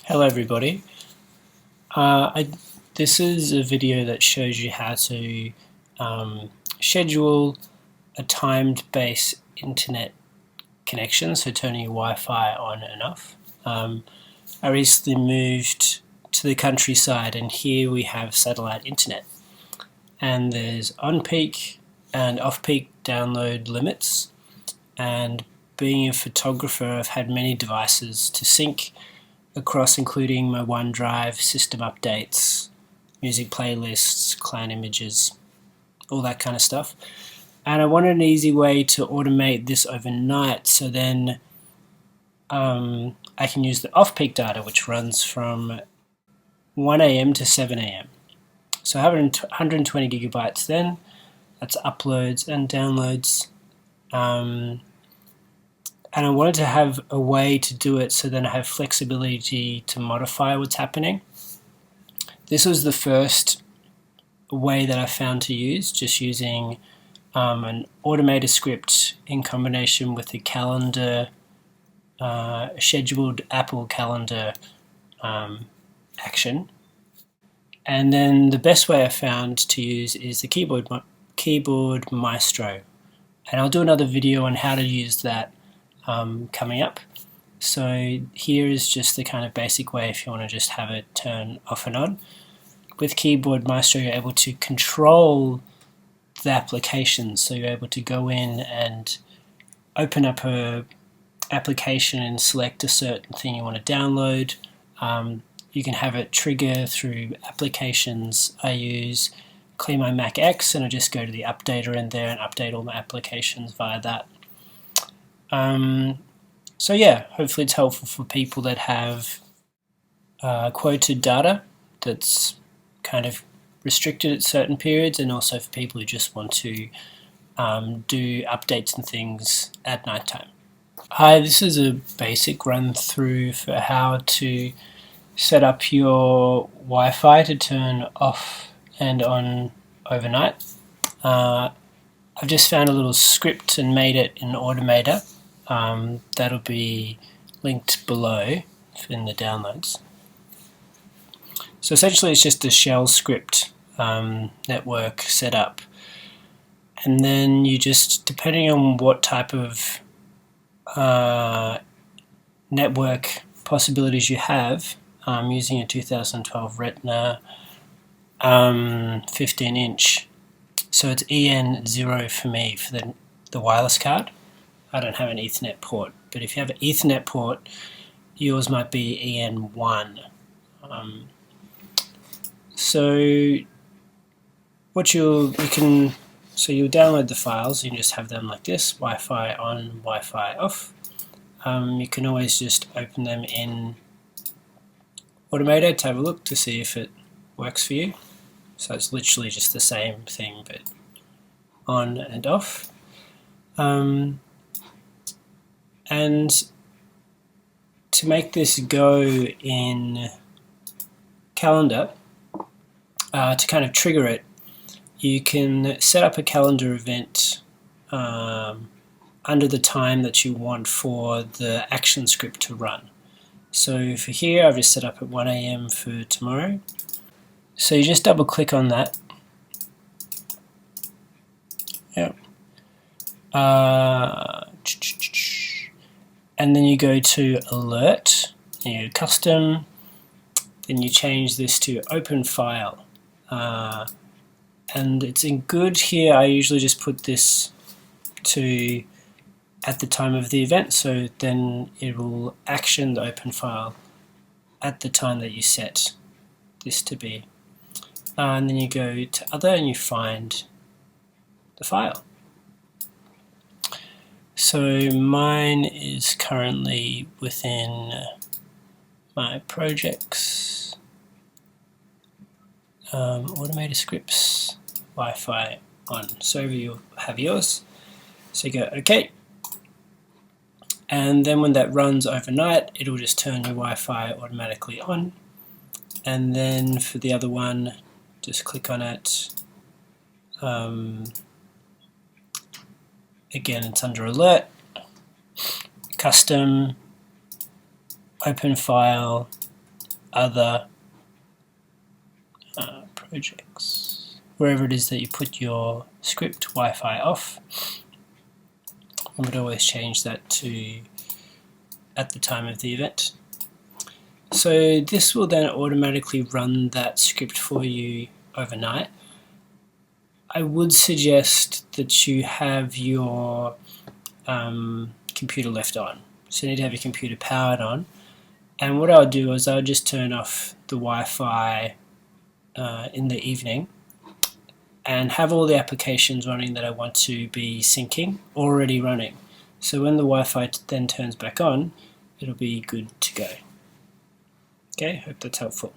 Hello everybody. This is a video that shows you how to schedule a timed base internet connection, so turning your Wi-Fi on and off. I recently moved to the countryside and here we have satellite internet, and there's on-peak and off-peak download limits, and being a photographer I've had many devices to sync across, including my OneDrive, system updates, music playlists, client images, all that kind of stuff. And I wanted an easy way to automate this overnight, so then I can use the off-peak data, which runs from 1 a.m. to 7 a.m. So I have 120 gigabytes then. That's uploads and downloads. And I wanted to have a way to do it so then I have flexibility to modify what's happening. This was the first way that I found to use, just using an Automator script in combination with the calendar, scheduled Apple Calendar action. And then the best way I found to use is the keyboard Maestro. And I'll do another video on how to use that coming up. So here is just the kind of basic way if you want to just have it turn off and on. With Keyboard Maestro you're able to control the applications, so you're able to go in and open up a application and select a certain thing you want to download. You can have it trigger through applications. I use Clean My Mac X and I just go to the updater in there and update all my applications via that. So yeah, hopefully it's helpful for people that have quoted data that's kind of restricted at certain periods, and also for people who just want to do updates and things at night time. Hi, this is a basic run through for how to set up your Wi-Fi to turn off and on overnight. I've just found a little script and made it in Automator. That'll be linked below in the downloads. So essentially it's just a shell script network setup, and then you just, depending on what type of network possibilities you have, using a 2012 Retina 15-inch. So it's EN0 for me for the wireless card. I don't have an Ethernet port, but if you have an Ethernet port, yours might be EN1. So you'll download the files. You can just have them like this: Wi-Fi on, Wi-Fi off. You can always just open them in Automator to have a look to see if it works for you. So it's literally just the same thing, but on and off. And to make this go in Calendar, to kind of trigger it, you can set up a calendar event under the time that you want for the action script to run. So for here, I've just set up at 1 a.m. for tomorrow. So you just double click on that. Yep. And then you go to alert, you go custom, then you change this to open file. And it's in good here, I usually just put this to at the time of the event, so then it will action the open file at the time that you set this to be. And then you go to other and you find the file. So mine is currently within my projects, Automator scripts, Wi-Fi on. So you'll have yours. So you go OK. And then when that runs overnight, it'll just turn your Wi-Fi automatically on. And then for the other one, just click on it. Again, it's under alert, custom, open file, other projects, wherever it is that you put your script Wi-Fi off. I would always change that to at the time of the event. So this will then automatically run that script for you overnight. I would suggest that you have your computer left on. So you need to have your computer powered on. And what I'll do is I'll just turn off the Wi-Fi in the evening and have all the applications running that I want to be syncing already running. So when the Wi-Fi then turns back on, it'll be good to go. Okay, hope that's helpful.